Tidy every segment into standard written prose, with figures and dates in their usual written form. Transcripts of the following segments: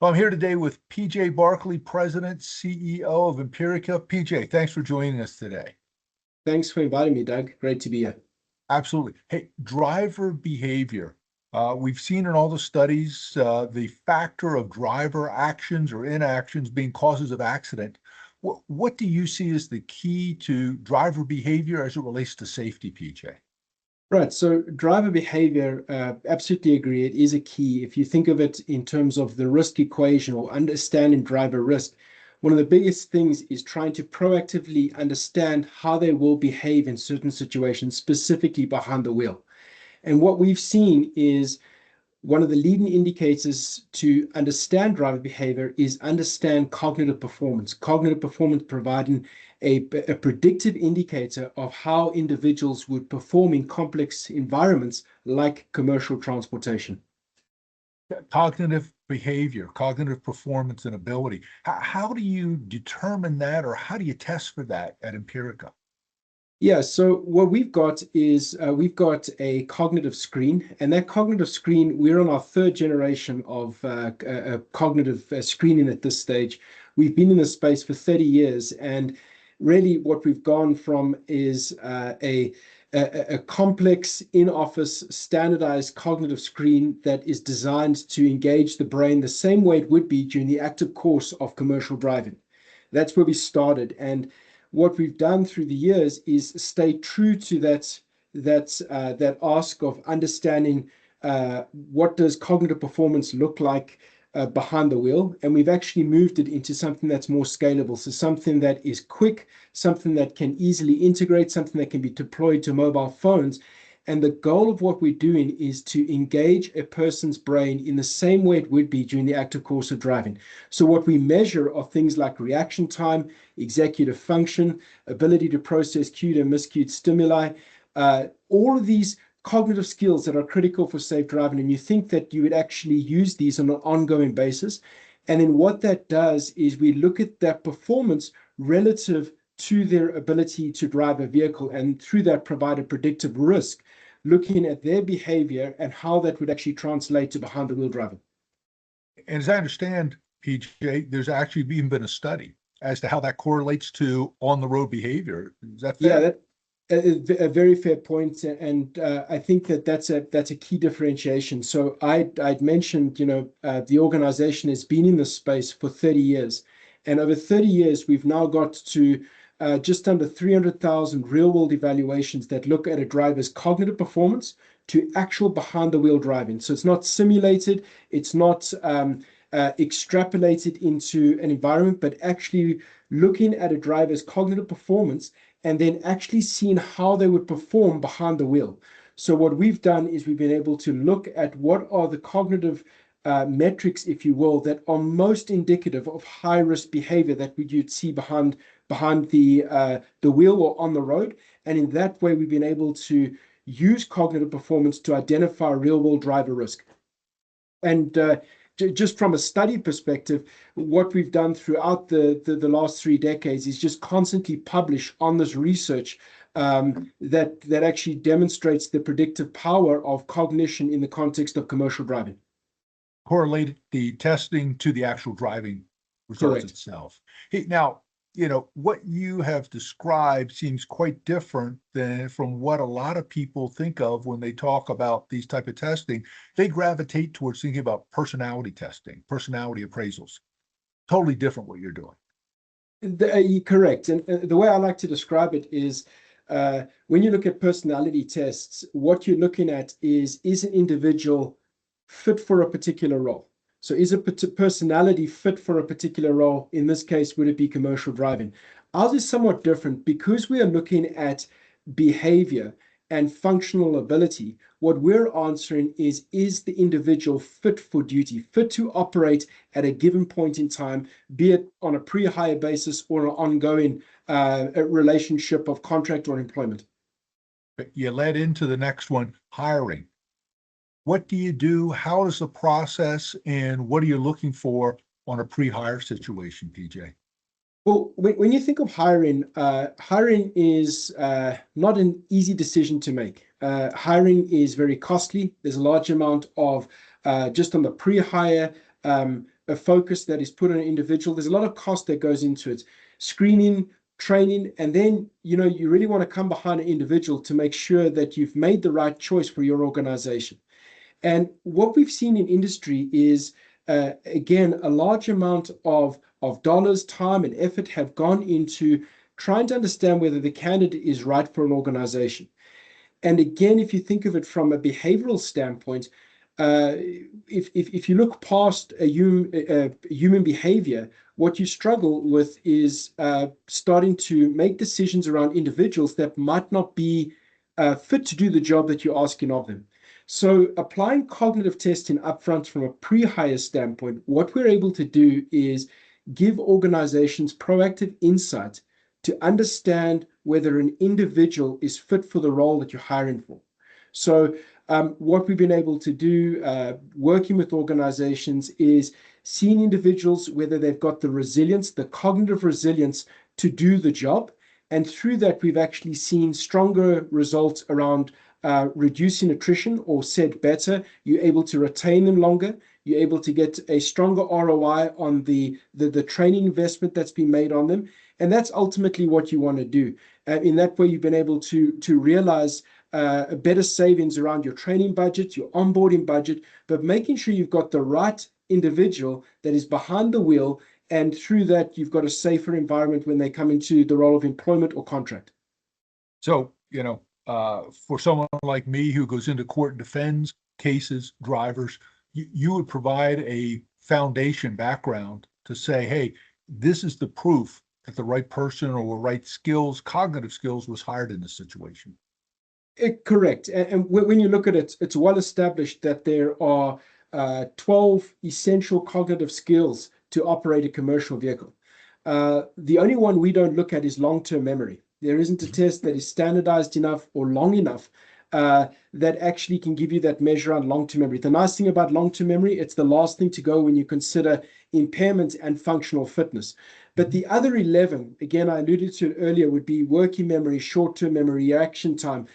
Well, I'm here today with PJ Barklay, President, CEO of Impirica. PJ, thanks for joining us today. Thanks for inviting me, Doug. Great to be here. Absolutely. Hey, driver behavior. We've seen in all the studies the factor of driver actions or inactions being causes of accident. What do you see as the key to driver behavior as it relates to safety, PJ? Right. So driver behavior, absolutely agree. It is a key. If you think of it in terms of the risk equation or understanding driver risk, one of the biggest things is trying to proactively understand how they will behave in certain situations, specifically behind the wheel. And what we've seen is one of the leading indicators to understand driver behavior is understand cognitive performance. Cognitive performance providing a predictive indicator of how individuals would perform in complex environments like commercial transportation. Cognitive behavior, cognitive performance and ability. How do you determine that, or how do you test for that at Empirica? Yeah, so what we've got is we've got a cognitive screen, and that cognitive screen, we're on our third generation of cognitive screening at this stage. We've been in this space for 30 years, and really what we've gone from is a complex in-office standardized cognitive screen that is designed to engage the brain the same way it would be during the active course of commercial driving. That's where we started, and what we've done through the years is stay true to that ask of understanding what does cognitive performance look like behind the wheel, and we've actually moved it into something that's more scalable. So something that is quick, something that can easily integrate, something that can be deployed to mobile phones. And the goal of what we're doing is to engage a person's brain in the same way it would be during the active course of driving. So what we measure are things like reaction time, executive function, ability to process cued and miscued stimuli, all of these cognitive skills that are critical for safe driving. And you think that you would actually use these on an ongoing basis. And then what that does is we look at that performance relative to their ability to drive a vehicle, and through that provide a predictive risk, looking at their behavior and how that would actually translate to behind the wheel driving. And as I understand, PJ, there's actually even been a study as to how that correlates to on the road behavior. Is that fair? Yeah, a very fair point, and I think that's a key differentiation. So I'd mentioned, the organization has been in this space for 30 years, and over 30 years we've now got to just under 300,000 real-world evaluations that look at a driver's cognitive performance to actual behind-the-wheel driving. So it's not simulated, it's not extrapolated into an environment, but actually looking at a driver's cognitive performance and then actually seeing how they would perform behind the wheel. So what we've done is we've been able to look at what are the cognitive metrics, if you will, that are most indicative of high-risk behavior that you'd see behind the wheel or on the road. And in that way, we've been able to use cognitive performance to identify real-world driver risk. And just from a study perspective, what we've done throughout the last 3 decades is just constantly publish on this research that actually demonstrates the predictive power of cognition in the context of commercial driving. Correlate the testing to the actual driving results Correct. itself. Hey, now, what you have described seems quite different than from what a lot of people think of when they talk about these type of testing. They gravitate towards thinking about personality testing, personality appraisals. Totally different what you're doing. Correct. And the way I like to describe it is when you look at personality tests, what you're looking at is an individual fit for a particular role? So is a personality fit for a particular role? In this case, would it be commercial driving? Ours is somewhat different because we are looking at behavior and functional ability. What we're answering is the individual fit for duty, fit to operate at a given point in time, be it on a pre-hire basis or an ongoing relationship of contract or employment? You led into the next one, hiring. What do you do? How is the process, and what are you looking for on a pre-hire situation, PJ? Well, when you think of hiring, hiring is not an easy decision to make. Hiring is very costly. There's a large amount of just on the pre-hire a focus that is put on an individual, there's a lot of cost that goes into it. Screening, training, and then you really want to come behind an individual to make sure that you've made the right choice for your organization. And what we've seen in industry is, again, a large amount of dollars, time, and effort have gone into trying to understand whether the candidate is right for an organization. And again, if you think of it from a behavioral standpoint, if you look past a human behavior, what you struggle with is starting to make decisions around individuals that might not be fit to do the job that you're asking of them. So applying cognitive testing upfront from a pre-hire standpoint, what we're able to do is give organizations proactive insight to understand whether an individual is fit for the role that you're hiring for. So what we've been able to do working with organizations is seeing individuals whether they've got the resilience, the cognitive resilience to do the job. And through that, we've actually seen stronger results around reducing attrition, or said better, you're able to retain them longer. You're able to get a stronger ROI on the training investment that's been made on them. And that's ultimately what you want to do. In that way, you've been able to realize a better savings around your training budget, your onboarding budget, but making sure you've got the right individual that is behind the wheel. And through that, you've got a safer environment when they come into the role of employment or contract. So, for someone like me who goes into court and defends cases, drivers, you would provide a foundation background to say, hey, this is the proof that the right person or right skills, cognitive skills, was hired in this situation. Correct. And when you look at it, it's well established that there are 12 essential cognitive skills to operate a commercial vehicle. The only one we don't look at is long-term memory. There isn't a test that is standardized enough or long enough that actually can give you that measure on long-term memory. The nice thing about long-term memory, it's the last thing to go when you consider impairment and functional fitness. But the other 11, again, I alluded to it earlier, would be working memory, short-term memory, reaction time,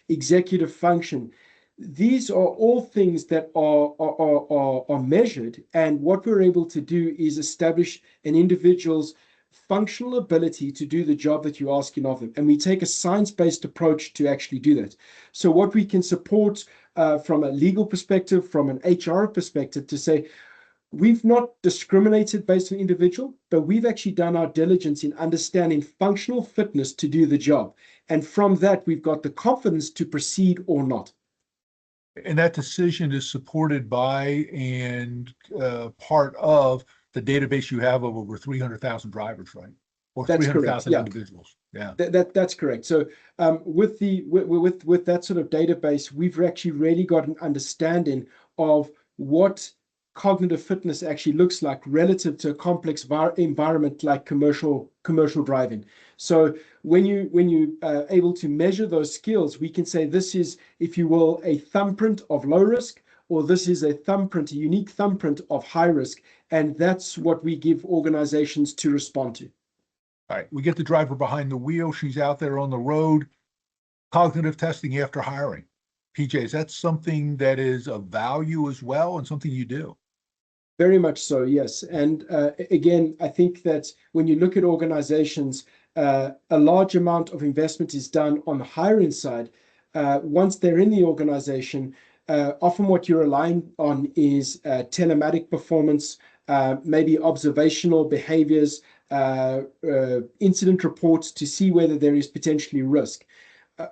executive function. These are all things that are measured, and what we're able to do is establish an individual's functional ability to do the job that you're asking of them. And we take a science-based approach to actually do that. So what we can support from a legal perspective, from an HR perspective, to say, we've not discriminated based on individual, but we've actually done our diligence in understanding functional fitness to do the job. And from that, we've got the confidence to proceed or not. And that decision is supported by and part of the database you have of over 300,000 drivers, right? Or 300,000 individuals. Yeah, that's correct. So with that sort of database, we've actually really got an understanding of what cognitive fitness actually looks like relative to a complex environment like commercial driving. So when you able to measure those skills, we can say this is, if you will, a thumbprint of low risk, or this is a thumbprint, a unique thumbprint of high risk. And that's what we give organizations to respond to. All right, we get the driver behind the wheel. She's out there on the road. Cognitive testing after hiring. PJ, is that something that is of value as well and something you do? Very much so, yes. And again, I think that when you look at organizations, a large amount of investment is done on the hiring side. Once they're in the organization, often what you're relying on is telematic performance, maybe observational behaviors, incident reports to see whether there is potentially risk.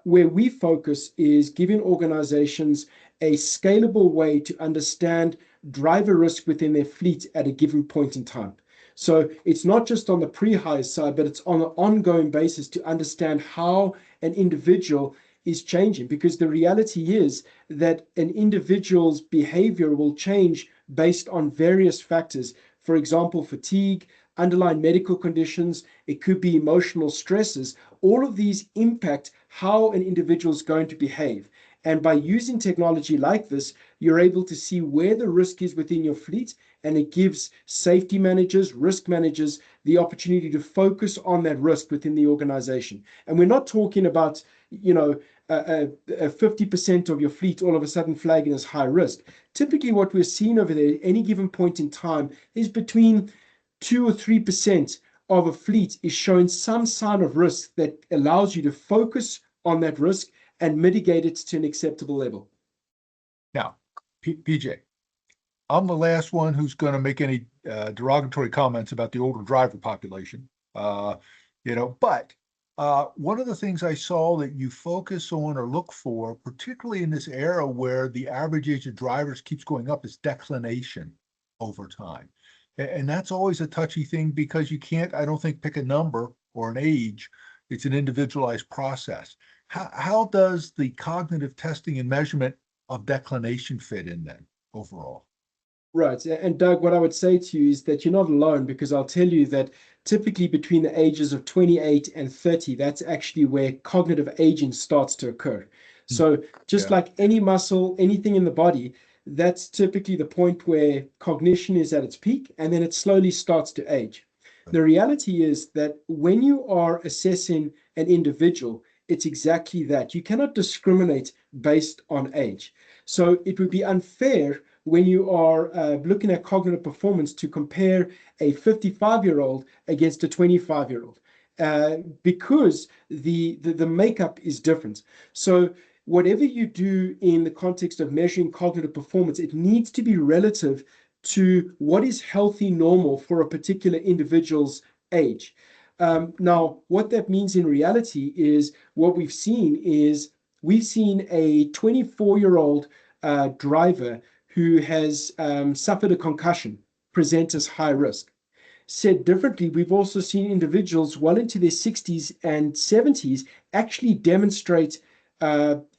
Where we focus is giving organizations a scalable way to understand driver risk within their fleet at a given point in time. So it's not just on the pre-hire side, but it's on an ongoing basis to understand how an individual is changing, because the reality is that an individual's behavior will change based on various factors. For example, fatigue, underlying medical conditions, it could be emotional stresses. All of these impact how an individual is going to behave. And by using technology like this, you're able to see where the risk is within your fleet, and it gives safety managers, risk managers, the opportunity to focus on that risk within the organization. And we're not talking about, 50% of your fleet all of a sudden flagging as high risk. Typically, what we're seeing over there at any given point in time is between 2 or 3% of a fleet is showing some sign of risk that allows you to focus on that risk and mitigate it to an acceptable level. Now, PJ, I'm the last one who's going to make any derogatory comments about the older driver population. But one of the things I saw that you focus on or look for, particularly in this era where the average age of drivers keeps going up, is declination over time. And that's always a touchy thing because you can't, I don't think, pick a number or an age. It's an individualized process. How does the cognitive testing and measurement of declination fit in then overall? Right. And Doug, what I would say to you is that you're not alone, because I'll tell you that typically between the ages of 28 and 30, that's actually where cognitive aging starts to occur. So just like any muscle, anything in the body, that's typically the point where cognition is at its peak, and then it slowly starts to age. The reality is that when you are assessing an individual, it's exactly that. You cannot discriminate based on age. So it would be unfair when you are looking at cognitive performance to compare a 55-year-old against a 25-year-old, because the makeup is different. So whatever you do in the context of measuring cognitive performance, it needs to be relative to what is healthy normal for a particular individual's age. Now, what that means in reality is what we've seen a 24-year-old driver who has suffered a concussion present as high risk. Said differently, we've also seen individuals well into their 60s and 70s actually demonstrate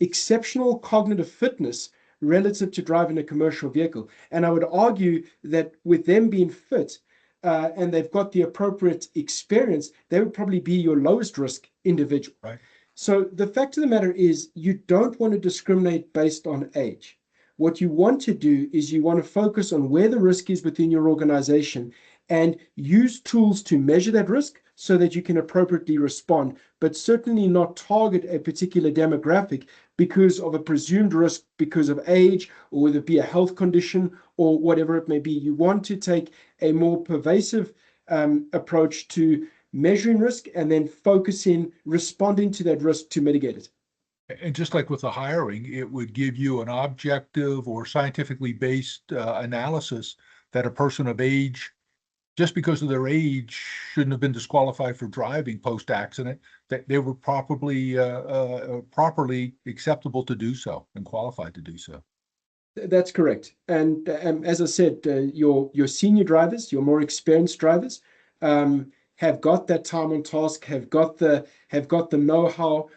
exceptional cognitive fitness relative to driving a commercial vehicle. And I would argue that with them being fit and they've got the appropriate experience, they would probably be your lowest risk individual. Right. So the fact of the matter is, you don't want to discriminate based on age. What you want to do is you want to focus on where the risk is within your organization and use tools to measure that risk so that you can appropriately respond, but certainly not target a particular demographic because of a presumed risk because of age, or whether it be a health condition or whatever it may be. You want to take a more pervasive approach to measuring risk and then focusing, responding to that risk to mitigate it. And just like with the hiring, it would give you an objective or scientifically based analysis that a person of age, just because of their age, shouldn't have been disqualified for driving post-accident, that they were properly acceptable to do so and qualified to do so. That's correct. And as I said, your senior drivers, your more experienced drivers, have got that time on task, have got the know-how.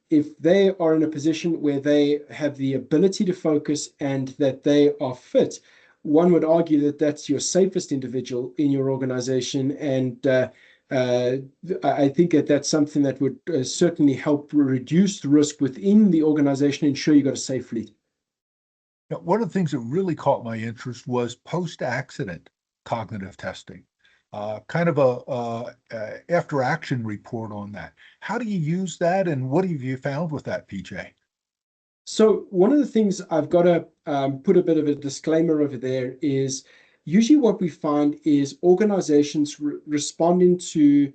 If they are in a position where they have the ability to focus and that they are fit, one would argue that that's your safest individual in your organization. And I think that that's something that would certainly help reduce the risk within the organization, ensure you got a safe fleet. Now, one of the things that really caught my interest was post-accident cognitive testing. Kind of a after-action report on that. How do you use that, and what have you found with that, PJ? So one of the things I've got to put a bit of a disclaimer over there is usually what we find is organizations responding to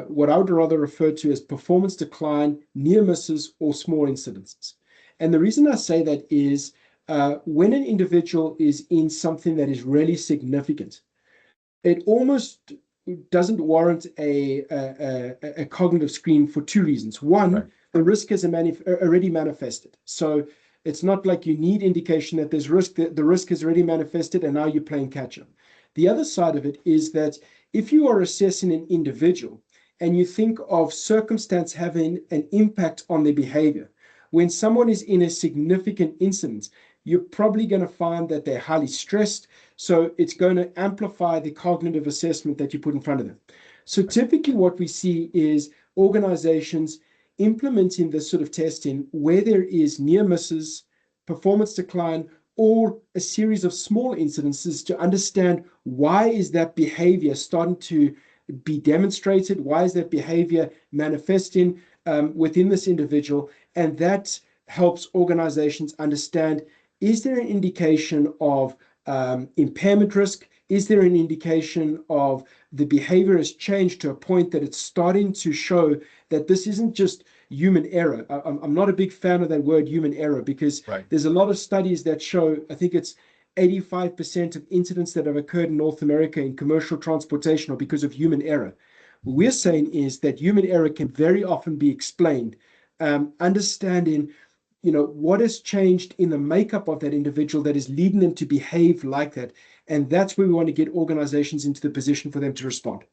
what I would rather refer to as performance decline, near misses, or small incidences. And the reason I say that is when an individual is in something that is really significant, it almost doesn't warrant a cognitive screen for two reasons. One, right, the risk is already manifested. So it's not like you need indication that there's risk, the risk is already manifested and now you're playing catch up. The other side of it is that if you are assessing an individual and you think of circumstance having an impact on their behavior, when someone is in a significant incident, you're probably going to find that they're highly stressed. So it's going to amplify the cognitive assessment that you put in front of them. So typically what we see is organizations implementing this sort of testing where there is near misses, performance decline, or a series of small incidences to understand why is that behavior starting to be demonstrated, why is that behavior manifesting, within this individual, and that helps organizations understand, is there an indication of impairment risk? Is there an indication of the behavior has changed to a point that it's starting to show that this isn't just human error? I'm not a big fan of that word human error, because there's a lot of studies that show, I think it's 85% of incidents that have occurred in North America in commercial transportation are because of human error. What we're saying is that human error can very often be explained, understanding what has changed in the makeup of that individual that is leading them to behave like that. And that's where we want to get organizations into the position for them to respond.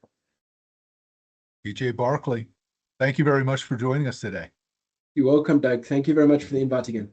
DJ Barklay, thank you very much for joining us today. You're welcome, Doug. Thank you very much for the invite again.